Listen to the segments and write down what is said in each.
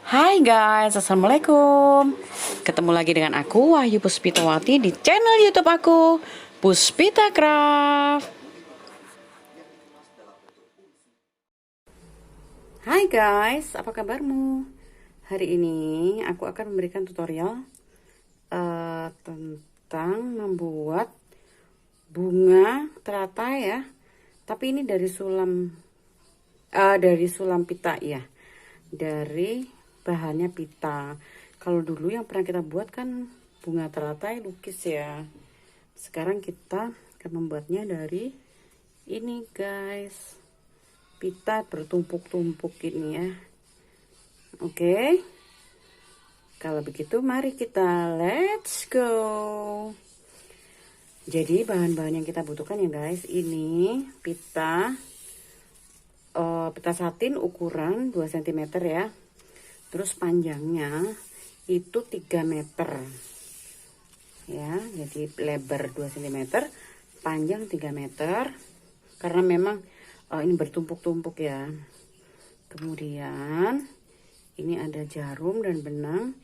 Hai guys, assalamualaikum. Ketemu lagi dengan aku Wahyu Puspitawati di channel YouTube aku Puspita Craft. Hai guys, apa kabarmu? Hari ini aku akan memberikan tutorial tentang membuat bunga teratai ya. Tapi ini dari sulam pita ya. Dari bahannya pita. Kalau dulu yang pernah kita buat kan bunga teratai lukis ya. Sekarang kita akan membuatnya dari ini guys, pita bertumpuk-tumpuk ini ya. Oke, kalau begitu mari kita let's go. Jadi bahan-bahan yang kita butuhkan ya guys, ini pita satin ukuran 2 cm ya. Terus panjangnya itu 3 meter ya, jadi lebar 2 cm, panjang 3 meter karena memang ini bertumpuk-tumpuk ya. Kemudian ini ada jarum dan benang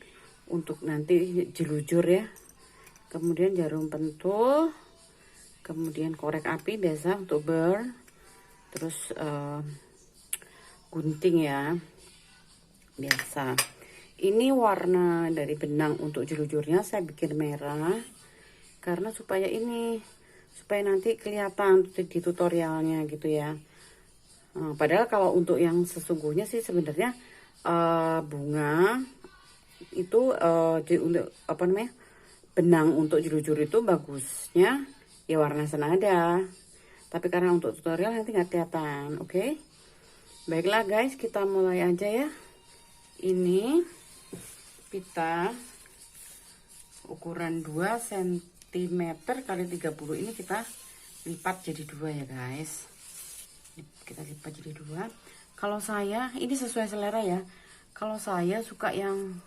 untuk nanti jelujur ya. Kemudian jarum pentul, kemudian korek api biasa untuk burn, terus gunting ya biasa. Ini warna dari benang untuk jelujurnya saya bikin merah karena supaya nanti kelihatan di tutorialnya gitu ya. Padahal kalau untuk yang sesungguhnya sih sebenarnya bunga itu untuk apa namanya, benang untuk jelujur itu bagusnya ya warna senada. Tapi karena untuk tutorial nanti nggak kelihatan. Oke. Baiklah guys, kita mulai aja ya. Ini pita ukuran 2 cm kali 30 ini kita lipat jadi 2 ya guys. Kita lipat jadi 2. Kalau saya ini sesuai selera ya. Kalau saya suka yang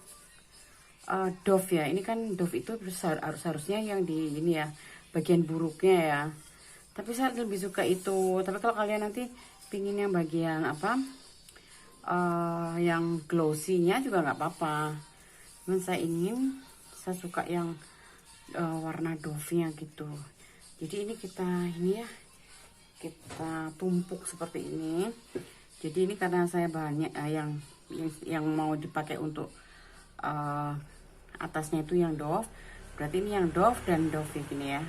doff ya. Ini kan doff itu harusnya yang di ini ya, bagian buruknya ya. Tapi saya lebih suka itu. Tapi kalau kalian nanti pingin yang bagian apa, yang glossy-nya juga nggak apa-apa. Cuman saya suka yang warna doff-nya gitu. Jadi ini kita tumpuk seperti ini. Jadi ini karena saya banyak yang mau dipakai untuk atasnya itu yang doff. Berarti ini yang doff dan doff ini ya.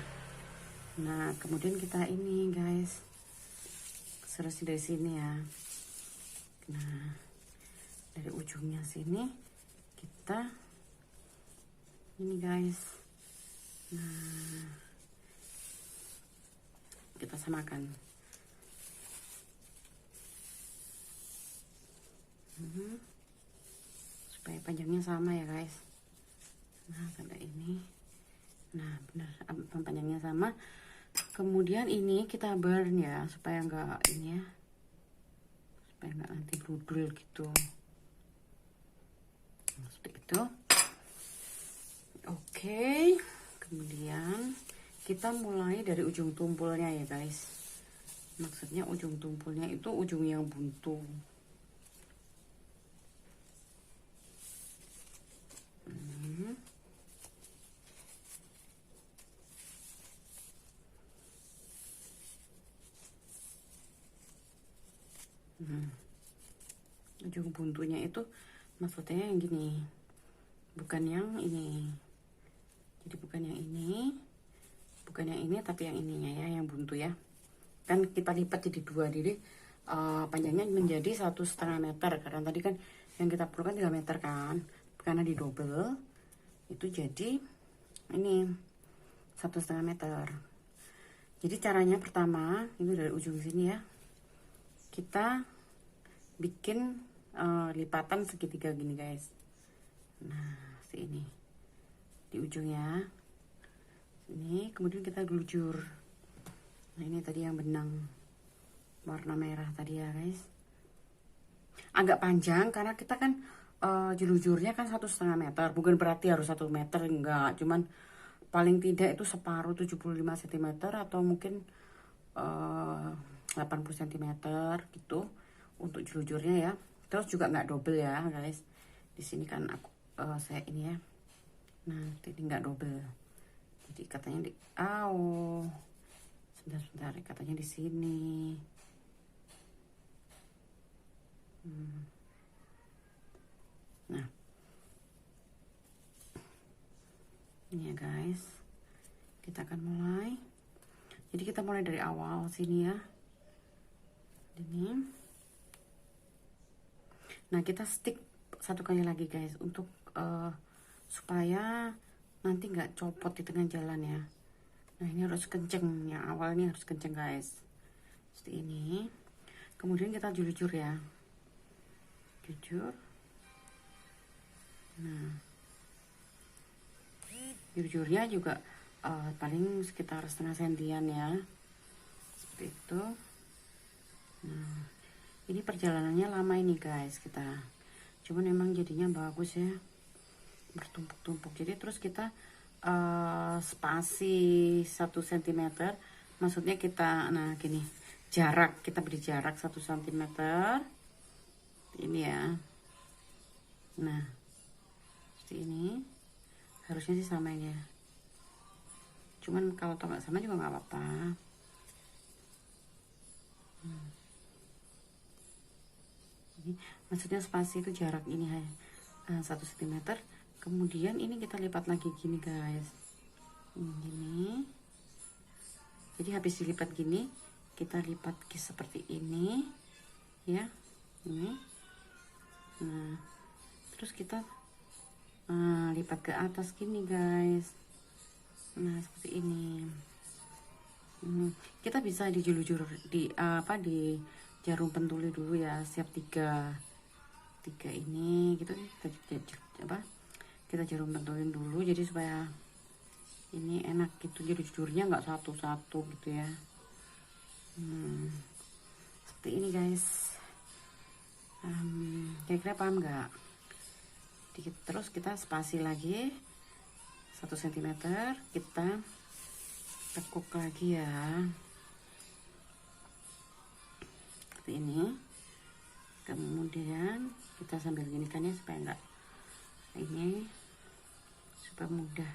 Nah, kemudian kita ini guys, seterusnya dari sini ya. Nah, dari ujungnya sini kita ini guys. Nah, kita samakan. Supaya panjangnya sama ya guys. Nah, pada ini. Nah, benar panjangnya sama. Kemudian ini kita burn ya, supaya enggak ini ya, supaya enggak nanti brudul gitu. Nah, seperti itu. Oke, kemudian kita mulai dari ujung tumpulnya ya guys. Maksudnya ujung tumpulnya itu ujung yang buntu. Ujung buntunya itu maksudnya yang gini, bukan yang ini. Jadi bukan yang ini, tapi yang ininya ya, yang buntu ya. Kan kita lipat jadi 2, jadi panjangnya menjadi 1,5 meter. Karena tadi kan yang kita perlukan 3 meter kan, karena di double itu jadi ini 1,5 meter. Jadi caranya pertama ini dari ujung sini ya, kita bikin lipatan segitiga gini guys. Nah, sini di ujungnya ini, kemudian kita gelujur. Nah, ini tadi yang benang warna merah tadi ya guys, agak panjang karena kita kan jelujurnya kan 1,5 meter, bukan berarti harus 1 meter, enggak, cuman paling tidak itu separuh 75 cm atau mungkin 80 cm gitu untuk jelujurnya ya. Terus juga nggak double ya guys, Di sini kan aku saya ini ya. Nah, ini nggak double. Jadi katanya di sebentar, katanya di sini. Nah, ini ya guys, kita akan mulai. Jadi kita mulai dari awal sini ya, ini. Nah, kita stick satu kali lagi guys, untuk supaya nanti nggak copot di tengah jalan ya. Nah, ini harus kenceng, yang awal ini harus kenceng guys, seperti ini. Kemudian kita jujur ya, jujur. Nah, jujurnya juga paling sekitar setengah sentian ya, seperti itu. Nah, ini perjalanannya lama ini guys kita, cuman emang jadinya bagus ya, bertumpuk-tumpuk. Jadi terus kita spasi 1 cm, maksudnya kita, nah gini, jarak, kita beri jarak 1 cm ini ya. Nah, seperti ini harusnya sih sama ini ya, cuman kalau tau nggak sama juga nggak apa-apa. Jadi maksudnya spasi itu jarak ini 1 cm. Kemudian ini kita lipat lagi gini guys, gini. Jadi habis dilipat gini, kita lipat seperti ini ya, ini. Nah, terus kita lipat ke atas gini guys. Nah, seperti ini. Kita bisa dijulur di di jarum pentuli dulu ya, siap tiga ini gitu. Kita jarum pentulin dulu, jadi supaya ini enak gitu, jadi jujurnya nggak satu-satu gitu ya. Seperti ini guys. Kira-kira paham nggak? Terus kita spasi lagi 1 cm, kita tekuk lagi ya, seperti ini. Kemudian kita sambil ginikan ya, supaya enggak ini, supaya mudah.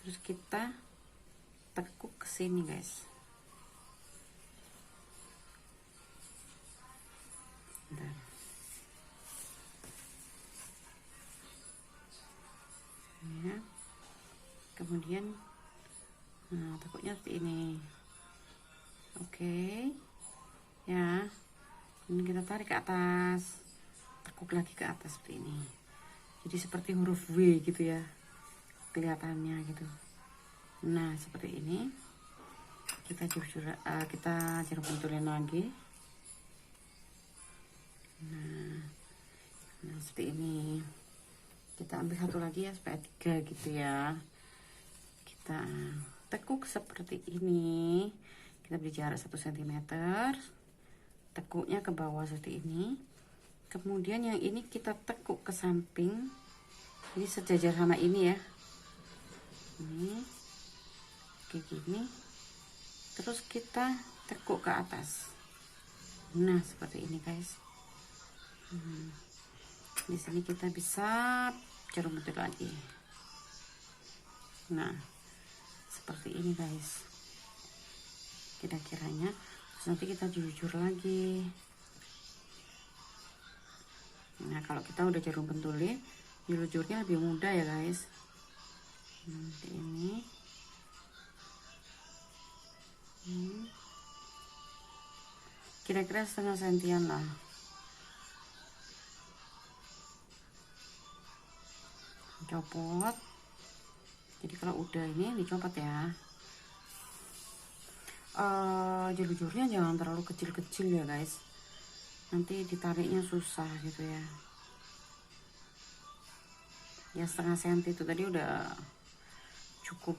Terus kita tekuk ke sini guys. Bentar. Ya. Kemudian tekuknya seperti ini. Oke. Ya. Ini kita tarik ke atas. Tekuk lagi ke atas seperti ini. Jadi seperti huruf W gitu ya, kelihatannya gitu. Nah, seperti ini. Kita jarum pentulin lagi. Nah, seperti ini. Kita ambil satu lagi ya, supaya 3 gitu ya. Kita tekuk seperti ini. Kita beri jarak 1 cm. Tekuknya ke bawah seperti ini. Kemudian yang ini kita tekuk ke samping. Ini sejajar sama ini ya. Ini kayak gini. Terus kita tekuk ke atas. Nah, seperti ini guys. Di sini kita bisa jarum pentul lagi. Nah, seperti ini guys. Kira-kiranya. Terus nanti kita jujur lagi. Nah, kalau kita udah jarum pentulin, jujurnya lebih mudah ya guys. Nanti ini. Kira-kira setengah sentian lah. Copot. Jadi kalau udah ini dicopot ya. Jujurnya jangan terlalu kecil-kecil ya guys, nanti ditariknya susah gitu ya. Ya setengah senti itu tadi udah cukup.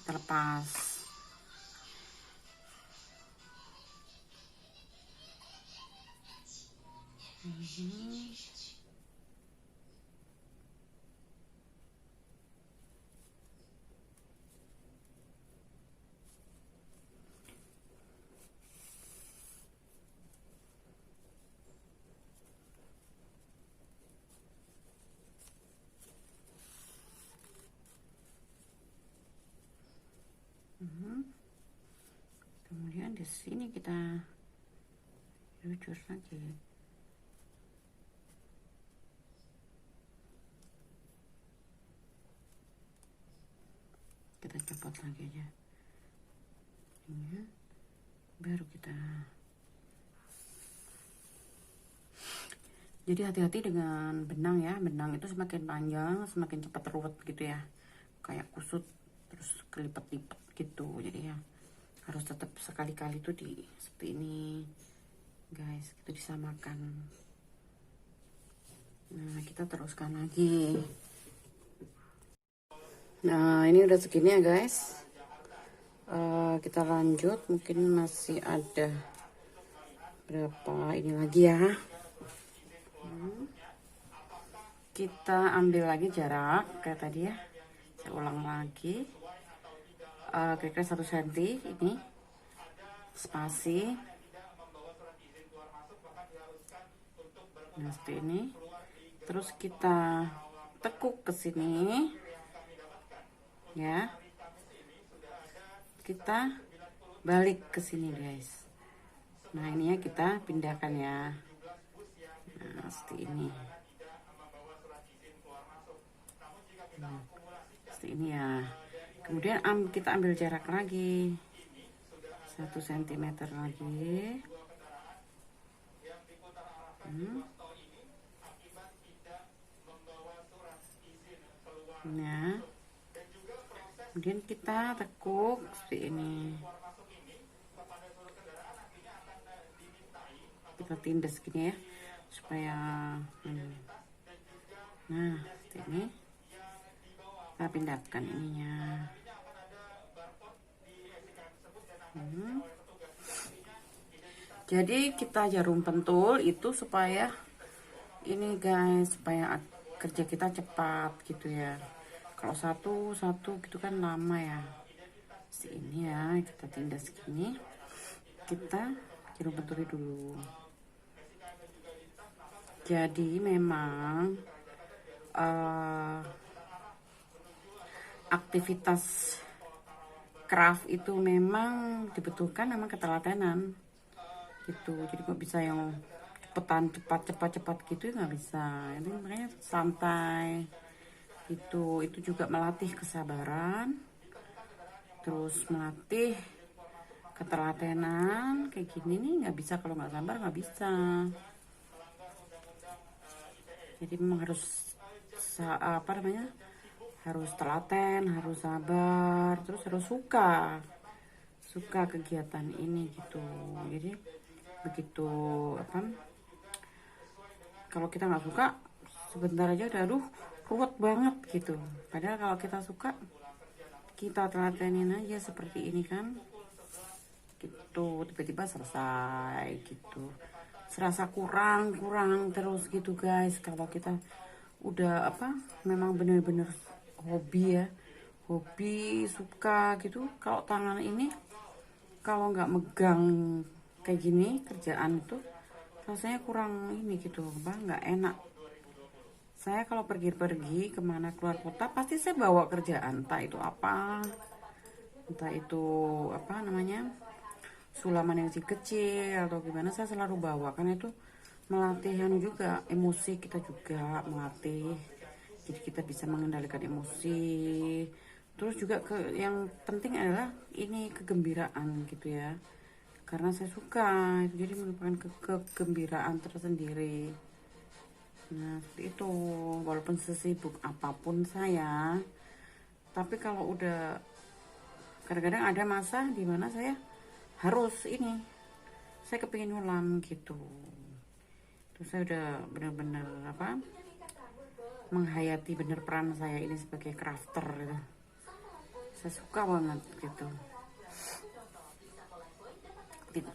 Terlepas. Kemudian di sini kita jujur lagi. Kita copot lagi aja ini, baru kita. Jadi hati-hati dengan benang ya, benang itu semakin panjang semakin cepat ruwet gitu ya, kayak kusut terus kelipet-lipet gitu. Jadi ya harus tetap sekali-kali tuh di seperti ini guys, itu disamakan. Nah kita teruskan lagi. Nah ini udah segini ya guys. Kita lanjut, mungkin masih ada berapa ini lagi ya. Kita ambil lagi jarak kayak tadi ya, saya ulang lagi, kira-kira 1 cm ini spasi. Nah seperti ini, terus kita tekuk ke sini ya, kita balik ke sini guys. Nah ini ya kita pindahkan ya, nah seperti ini. Nah, seperti ini ya. Kemudian kita ambil jarak lagi 1 cm lagi. Nah kemudian kita tekuk seperti ini, kita tindas gini ya supaya nah seperti ini. Kita pindahkan ininya. Jadi kita jarum pentul itu supaya ini guys, supaya kerja kita cepat gitu ya. Kalau satu gitu kan lama ya. Ini ya kita tindas gini, kita jarum pentulnya dulu. Jadi memang aktivitas craft itu memang dibutuhkan memang ketelatenan gitu. Jadi kok bisa yang cepat gitu nggak bisa. Itu makanya santai gitu. Itu juga melatih kesabaran, terus melatih ketelatenan. Kayak gini nih nggak bisa kalau nggak sabar, nggak bisa. Jadi memang harus harus telaten, harus sabar, terus harus suka kegiatan ini gitu. Jadi begitu kalau kita nggak suka sebentar aja udah aduh ruwet banget gitu. Padahal kalau kita suka, kita telatenin aja seperti ini kan gitu, tiba-tiba selesai gitu. Serasa kurang terus gitu guys. Kalau kita udah memang bener-bener hobi ya, hobi suka gitu. Kalau tangan ini kalau nggak megang kayak gini kerjaan itu rasanya kurang ini gitu, nggak enak. Saya kalau pergi kemana keluar kota pasti saya bawa kerjaan, entah itu sulaman yang kecil atau gimana, saya selalu bawa karena itu melatih juga emosi kita, juga melatih jadi kita bisa mengendalikan emosi. Terus juga yang penting adalah ini kegembiraan gitu ya, karena saya suka itu, jadi merupakan kegembiraan tersendiri. Nah seperti itu, walaupun sesibuk apapun saya, tapi kalau udah kadang-kadang ada masa dimana saya harus saya kepingin ulang gitu. Terus saya udah bener-bener menghayati bener peran saya ini sebagai crafter gitu. Saya suka banget gitu.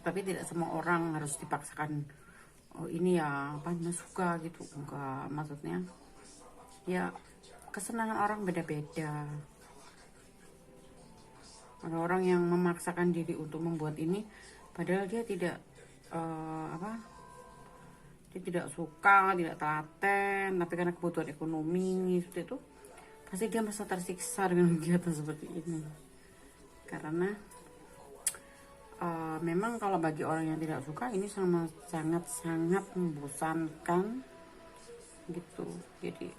Tapi tidak semua orang harus dipaksakan, oh ini ya suka gitu, enggak. Maksudnya ya kesenangan orang beda-beda. Ada orang yang memaksakan diri untuk membuat ini padahal dia tidak dia tidak suka, tidak telaten, tapi karena kebutuhan ekonomi seperti itu, pasti dia merasa tersiksa dengan kegiatan seperti ini. Karena Memang kalau bagi orang yang tidak suka ini sama sangat membosankan gitu. Jadi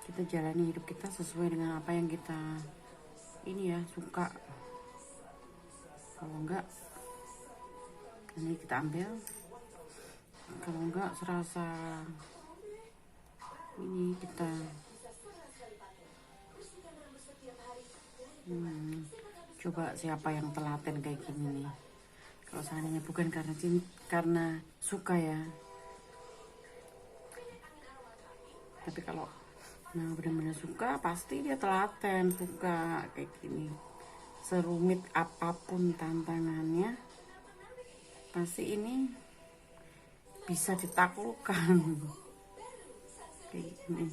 kita jalani hidup kita sesuai dengan apa yang kita ini ya suka. Kalau enggak ini kita ambil, kalau enggak serasa ini kita coba siapa yang telaten kayak gini nih. Kalau seandainya bukan karena cinta, karena suka ya, tapi kalau nah benar-benar suka pasti dia telaten, suka kayak gini. Serumit apapun tantangannya pasti ini bisa ditaklukkan. Kayak gini.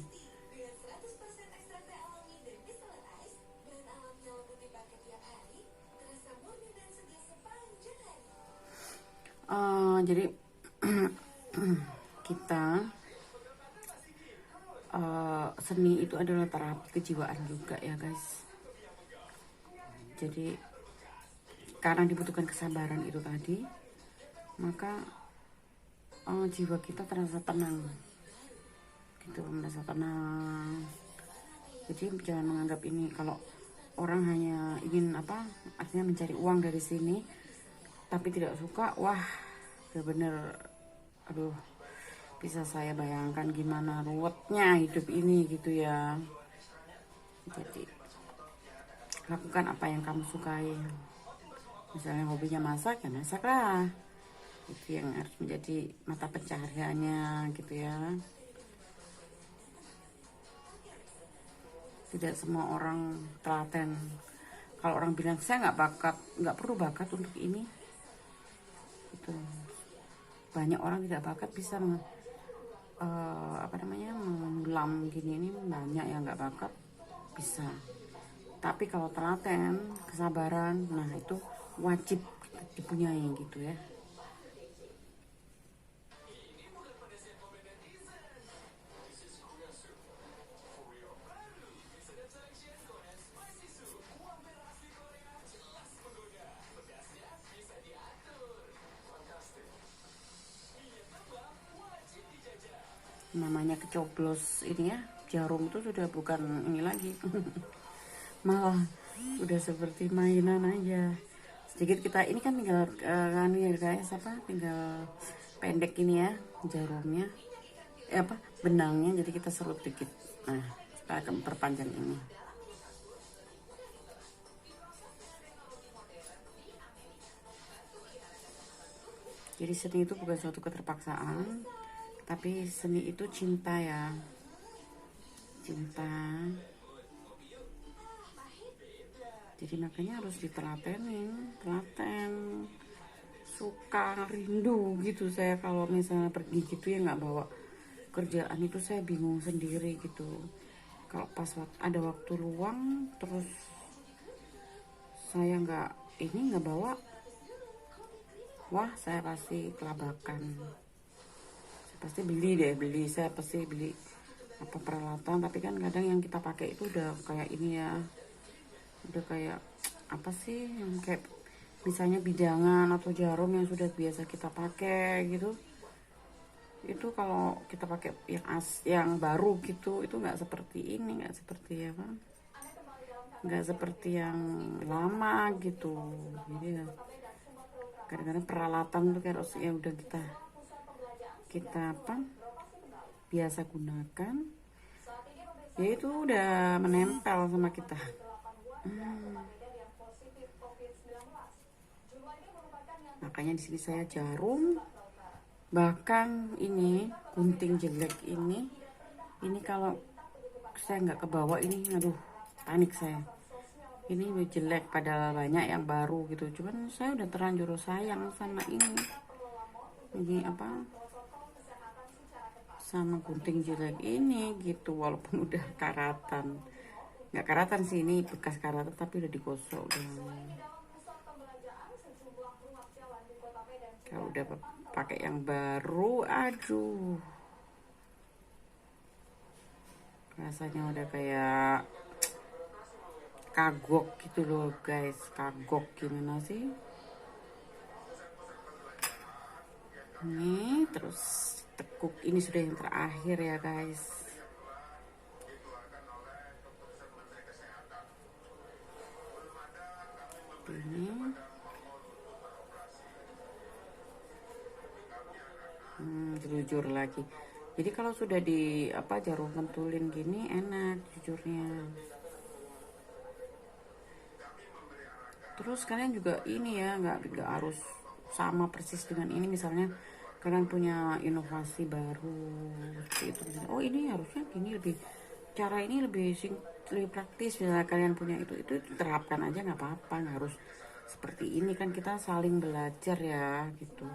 Jadi kita seni itu adalah terapi kejiwaan juga ya guys. Jadi karena dibutuhkan kesabaran itu tadi, maka jiwa kita terasa tenang gitu, merasa tenang. Jadi jangan menganggap ini kalau orang hanya ingin artinya mencari uang dari sini tapi tidak suka, wah bener-bener aduh, bisa saya bayangkan gimana ruwetnya hidup ini gitu ya. Jadi lakukan apa yang kamu sukai. Misalnya hobinya masak, ya masaklah. Itu yang harus menjadi mata pencahariannya gitu ya. Tidak semua orang telaten. Kalau orang bilang saya nggak perlu bakat untuk ini, itu banyak orang tidak bakat bisa mengulam gini, ini banyak yang nggak bakat bisa. Tapi kalau telaten, kesabaran, nah itu wajib dipunyai gitu ya. Namanya kecoblos ini ya, jarum itu sudah bukan ini lagi. Malah udah seperti mainan aja. Sedikit kita ini kan tinggal tinggal pendek ini ya jarumnya, benangnya, jadi kita serut dikit. Nah, kita akan perpanjang ini. Jadi seni itu bukan suatu keterpaksaan, tapi seni itu cinta ya, cinta. Jadi makanya harus ditelatenin, telaten, suka, rindu gitu. Saya kalau misalnya pergi gitu ya nggak bawa kerjaan itu saya bingung sendiri gitu. Kalau pas ada waktu luang terus saya nggak bawa, wah saya pasti kelabakan. Saya pasti saya pasti beli peralatan, tapi kan kadang yang kita pakai itu udah kayak ini ya, udah kayak apa sih yang kayak misalnya bidangan atau jarum yang sudah biasa kita pakai gitu. Itu kalau kita pakai yang baru gitu, itu nggak seperti ini, nggak seperti nggak seperti yang lama gitu. Jadi ya kadang-kadang peralatan tuh kayak ya udah kita biasa gunakan ya itu udah menempel sama kita. Makanya di sini saya jarum, bahkan ini gunting jelek ini kalau saya nggak kebawa ini, aduh panik saya. Ini udah jelek padahal banyak yang baru gitu, cuman saya udah terlanjur sayang sama ini sama gunting jelek ini gitu, walaupun udah karatan. Nggak karatan sih, ini bekas karatan tapi udah digosok udah. Kalau udah pakai yang baru, aduh rasanya udah kayak kagok gitu loh guys. Kagok gimana sih ini, terus tekuk. Ini sudah yang terakhir ya guys. Ini jujur lagi. Jadi kalau sudah di jarum pentulin gini enak jujurnya. Terus kalian juga ini ya, nggak harus sama persis dengan ini. Misalnya kalian punya inovasi baru seperti itu, misalnya, oh ini harusnya gini, lebih cara ini lebih praktis. Misalnya kalian punya itu terapkan aja, nggak apa-apa, nggak harus seperti ini. Kan kita saling belajar ya gitu.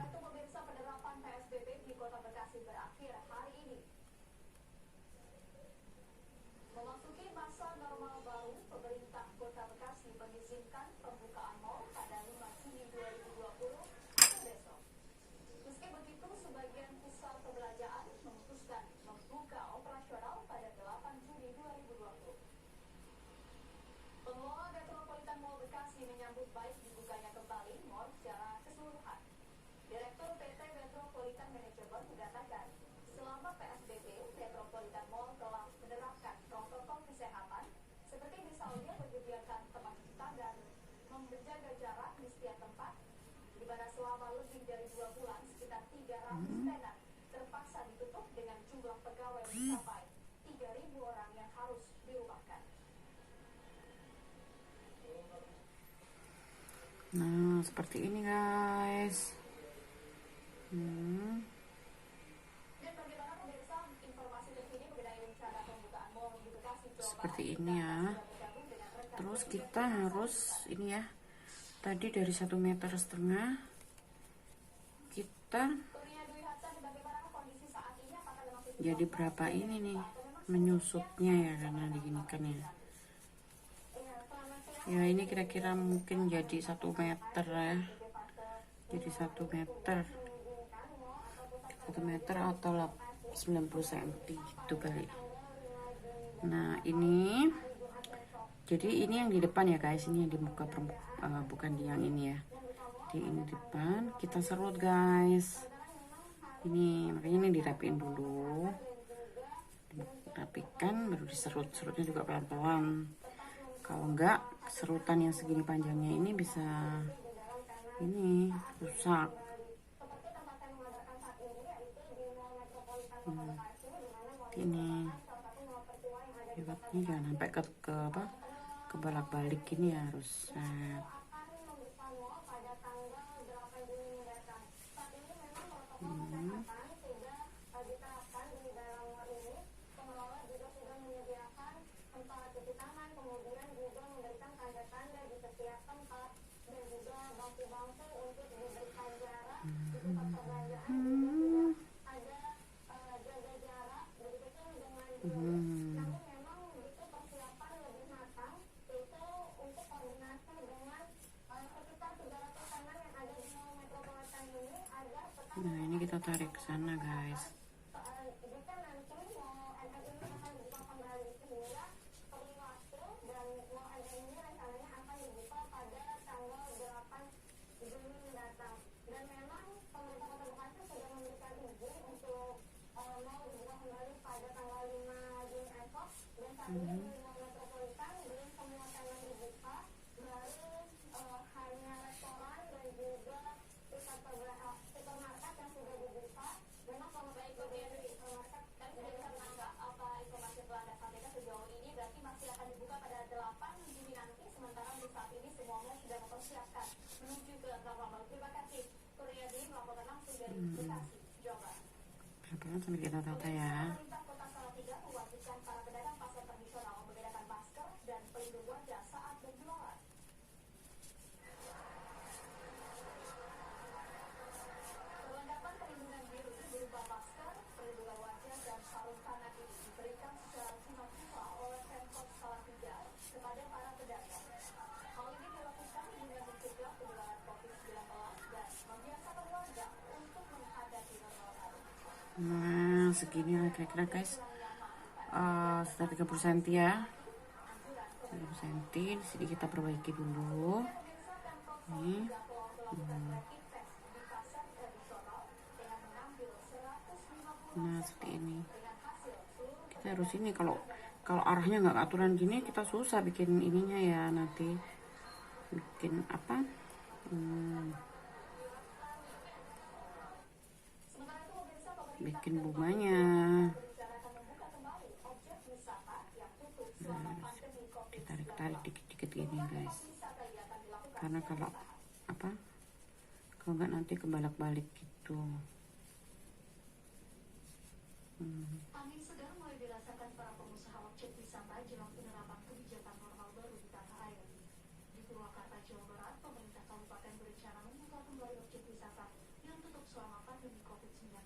Menyambut baik dibukanya kembali mal secara keseluruhan. Direktur PT Metropolitan Management mengatakan, selama PSBB, Metropolitan Mall telah menerapkan protokol kesehatan seperti misalnya menyediakan tempat cuci tangan, menjaga jarak di setiap tempat, di mana selama lebih dari 2 bulan sekitar 300 tenan terpaksa ditutup dengan jumlah pegawai mencapai 3.000 orang yang harus dirumahkan. Nah, seperti ini guys. Seperti ini ya. Terus kita harus ini ya. Tadi dari 1,5 meter kita jadi berapa ini nih menyusutnya ya, karena diginikan ya. Ya ini kira-kira mungkin jadi 1 meter ya. Jadi 1 meter atau 90 cm gitu kali. Nah ini, jadi ini yang di depan ya guys, ini yang di muka bukan di yang ini ya. Di ini depan kita serut guys. Ini makanya ini dirapiin dulu, dirapikan baru diserut. Serutnya juga pelan-pelan. Kalau enggak, serutan yang segini panjangnya ini bisa ini rusak. Ini hebatnya jangan sampai ke balik ini, harus nah ini kita tarik ke sana guys. Sambil kita tata ya. Nah segini lah kira-kira guys, sekitar 30 cm ya. cm. Di sini kita perbaiki dulu. Nih. Nah, seperti ini. Kita harus ini, kalau arahnya nggak aturan gini kita susah bikin ininya ya, nanti bikin apa, bikin bunganya. Nah, ditarik-tarik dikit-dikit gini guys, karena kalau apa, kalau nggak nanti kebalak-balik gitu. Angin segar mulai dirasakan para pengusaha objek wisata jelang penerapan kebijakan normal baru di tanah air. Di Purwakarta, Jawa Barat, pemerintah kabupaten berencana membuka kembali objek wisata yang tutup selama pandemi COVID-19.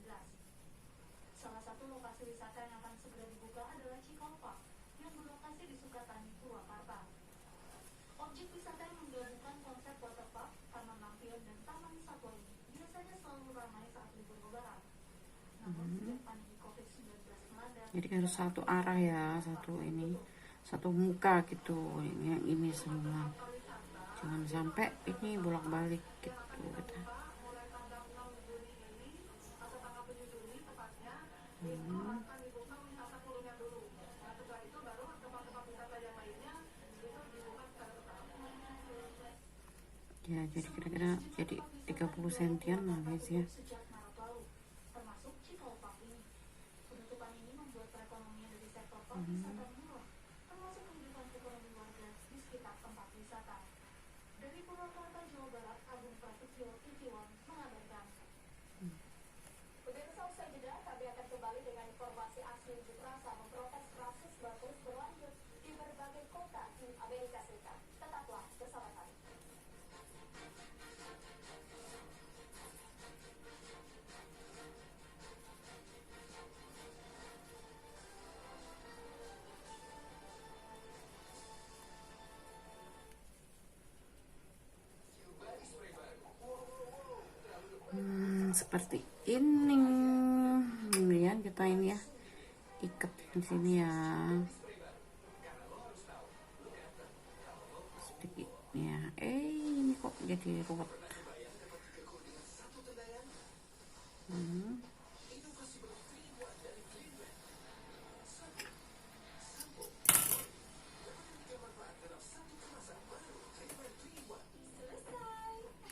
Salah satu lokasi wisata yang akan segera dibuka adalah Cikolpa, yang berlokasi di Sukatani, Purwakarta. Objek wisata yang menggabungkan konsep waterpark, taman lampion, dan taman satwa ini biasanya selalu ramai saat libur lebaran. Namun sejak pandemi COVID-19 melanda, Jadi harus satu arah ya, satu muka gitu, yang ini semua, jangan sampai ini bolak-balik gitu kita. Ya, jadi kira-kira jadi 30 sentian lah guys ya. sejak Maret lalu, termasuk Cikolpa ini. Penutupan ini membuat perekonomian dari sektor pariwisata menurun, termasuk kehidupan ekonomi warga di sekitar tempat wisata. Dari Purwakarta, Jawa Barat, Agung Prasetyo, TV1 mengabarkan. Pemirsa, usai jeda, kami akan kembali dengan informasi aksi unjuk rasa memprotes rasisme terus berlanjut di berbagai kota di Amerika Serikat. Tetaplah bersama kami. Seperti ini. Kemudian kita ini ya, ikat di sini ya. Seperti ini ya. Ini kok jadi ruwet.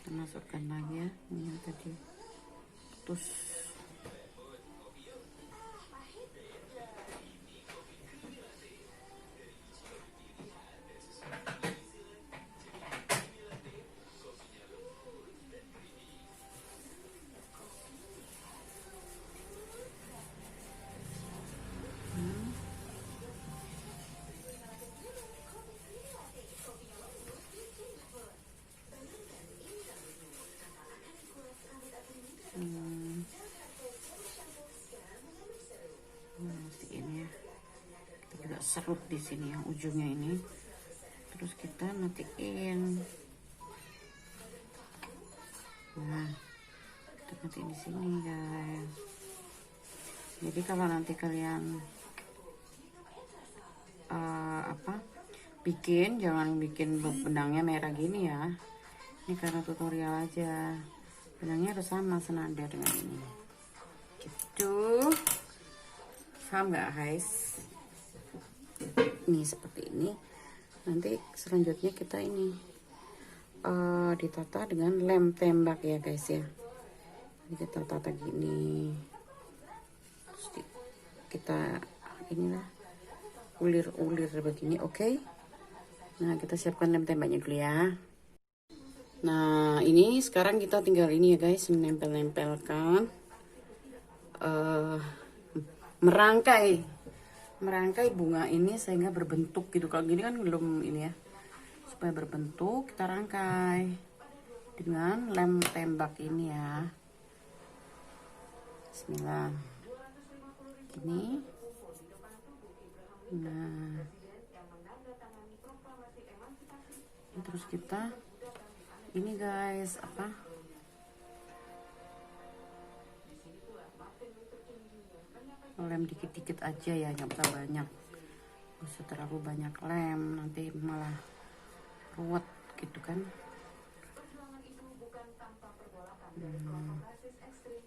Kita masukkan lagi ya, ini yang tadi putus. Seperti ini ya. Kita juga serut di sini yang ujungnya ini. Terus kita matiin. Nah, kita matiin di sini guys. Jadi kalau nanti kalian bikin, jangan bikin benangnya merah gini ya. Ini karena tutorial aja. Benangnya harus sama senada dengan ini. Gitu. Paham nggak guys? Ini seperti ini. Nanti selanjutnya kita ini ditata dengan lem tembak ya guys ya. Jadi kita tata gini. Terus kita inilah ulir-ulir begini, oke? Nah, kita siapkan lem tembaknya dulu ya. Nah, ini sekarang kita tinggal ini ya guys, menempel-nempelkan, merangkai bunga ini sehingga berbentuk gitu. Kalau gini kan belum ini ya. Supaya berbentuk, kita rangkai dengan lem tembak ini ya. Bismillah. Gini. Nah, terus kita ini guys, apa, lem dikit-dikit aja ya, nggak usah banyak. usah terlalu banyak lem, nanti malah ruwet gitu kan. Perjuangan itu bukan tanpa pergolakan dari kelompok rasis ekstrim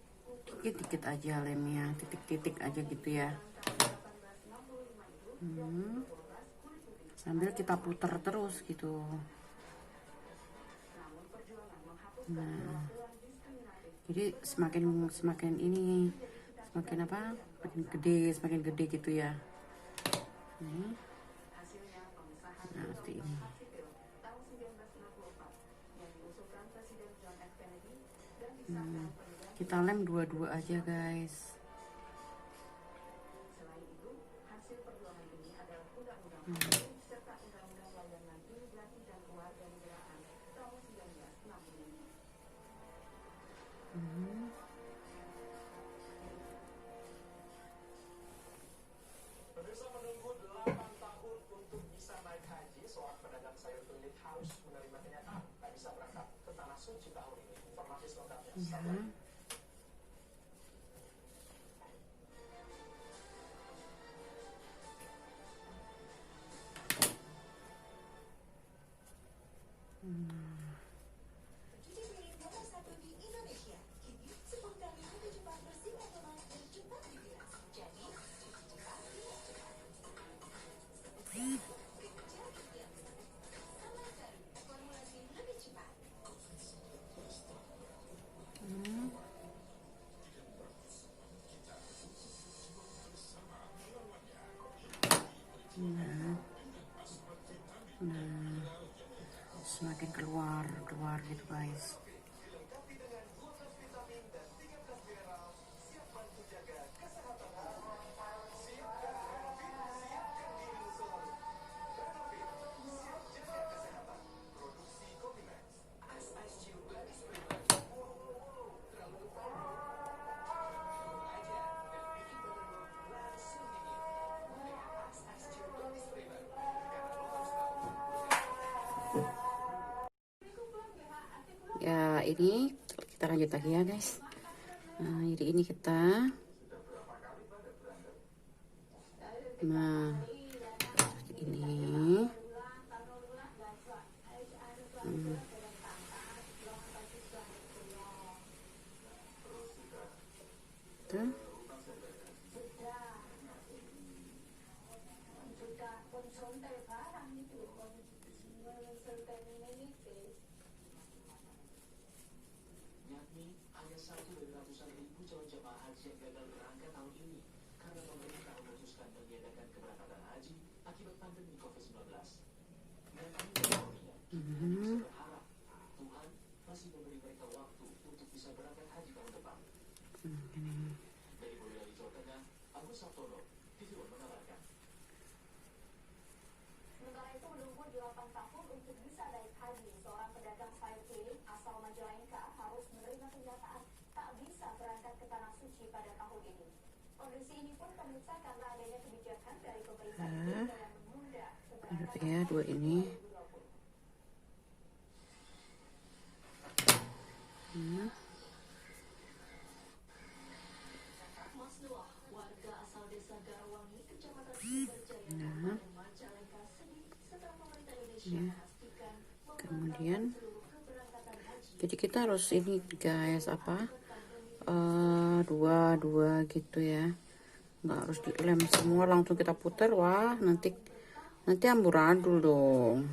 Dikit-dikit aja lemnya, titik-titik aja gitu ya. Sambil kita puter terus gitu. Nah, jadi semakin ini semakin apa, semakin gede gitu ya. Nih. Nah, seperti ini. Kita lem dua-dua aja guys. Pemirsa, menunggu 8 tahun untuk bisa naik haji, seorang pedagang sayur keliling harus menerima kenyataan tak bisa berangkat ke tanah suci tahun ini. Informasi selengkapnya sesaat lagi. Pencuci piring nomor 1 di Indonesia. Kini 10 kali lebih cepat bersih otomatis dan cepat dibilas. Jadi, cuci cepat, bilas cepat. Jadi bilas. Sama Garu, formulasi lebih cepat. Nah, semakin keluar gitu guys. Dilengkapi dengan 12 vitamin dan 13 mineral, siap bantu jaga kesehatan tubuh. Siapkan Renofit, siapkan diri selalu. Renofit, siap jaga kesehatan. Produksi Copimax. Ice Cube Body Spray. Terlalu kepal. Aja dan bikin badan lo langsung dingin. Pakai Ice Cube Body Spray baru. Karena lo harus tahu. Ya, ini kita lanjut lagi ya guys. Nah, jadi ini kita seperti ini. Tuh. Yakni hanya satu dari ratusan ribu calon jemaah haji yang gagal berangkat tahun ini karena pemerintah memutuskan meniadakan keberangkatan haji akibat pandemi COVID-19. Dan kami berharap berharap Tuhan masih memberi mereka waktu untuk bisa berangkat haji tahun depan. Dari Boyolali, Jawa Tengah, Agus Sabtono, TV One mengabarkan. Sementara itu menunggu 8 tahun untuk bisa naik haji, seorang pedagang sayur keliling asal Majalengka harus menerima kenyataan tak bisa berangkat ke tanah suci pada tahun ini. Kondisi ini pun pemirsa karena adanya kebijakan dari pemerintah Indonesia yang menunda Ada ya dua ini. Mas Noah, warga asal desa Garawangi, kecamatan Sumberjaya, Kabupaten Majalengka, sedih setelah pemerintah Indonesia memastikan Kemudian seluruh keberangkatan haji. jadi kita harus ini guys apa dua gitu ya, nggak harus dilem semua langsung kita putar. Wah, nanti amburadul dong.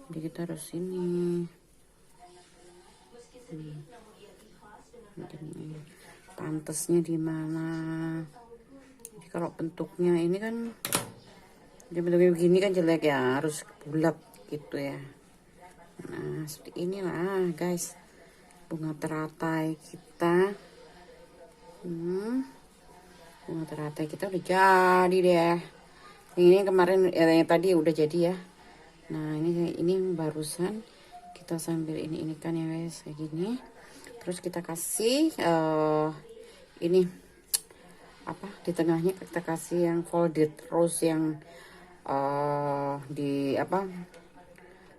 Jadi kita harus ini pantasnya di mana. Jadi kalau bentuknya ini kan jadi bentuknya begini kan jelek ya, harus bulat gitu ya. Nah, seperti inilah guys bunga teratai kita. Bunga teratai kita udah jadi deh. Ini kemarin ya, yang tadi udah jadi ya. Nah, ini barusan kita sambil ini kan ya guys, kayak gini. Terus kita kasih ini apa di tengahnya, kita kasih yang folded rose yang di apa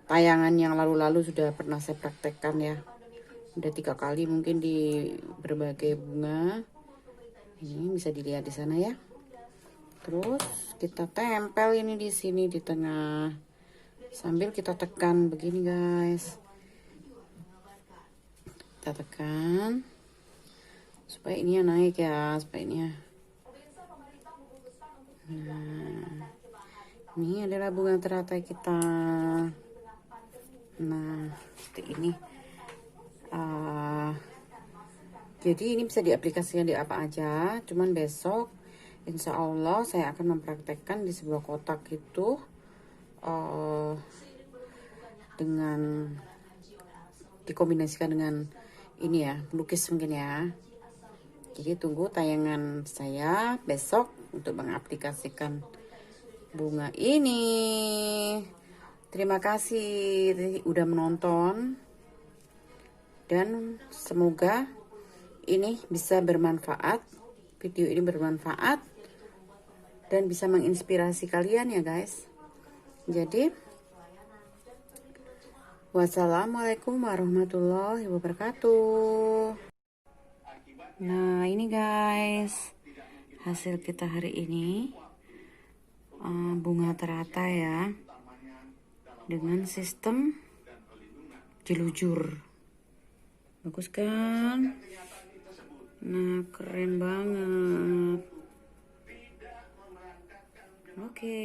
tayangan yang lalu-lalu sudah pernah saya praktekkan ya. Udah 3 kali mungkin di berbagai bunga. Ini bisa dilihat di sana ya. Terus kita tempel ini di sini di tengah. Sambil kita tekan begini, guys. Kita tekan supaya ini naik ya, supaya ini ya. Nah, ini adalah bunga teratai kita. Nah, seperti ini. Jadi ini bisa diaplikasikan di apa aja. Cuman besok, insya Allah saya akan mempraktekkan di sebuah kotak itu dengan dikombinasikan dengan ini ya, pelukis mungkin ya. Jadi tunggu tayangan saya besok untuk mengaplikasikan bunga ini. Terima kasih udah menonton, dan semoga ini bisa bermanfaat, video ini bermanfaat dan bisa menginspirasi kalian ya guys. Jadi wassalamualaikum warahmatullahi wabarakatuh. Nah ini guys, hasil kita hari ini, bunga teratai ya, dengan sistem jelujur. Bagus kan? Nah, keren banget. Oke.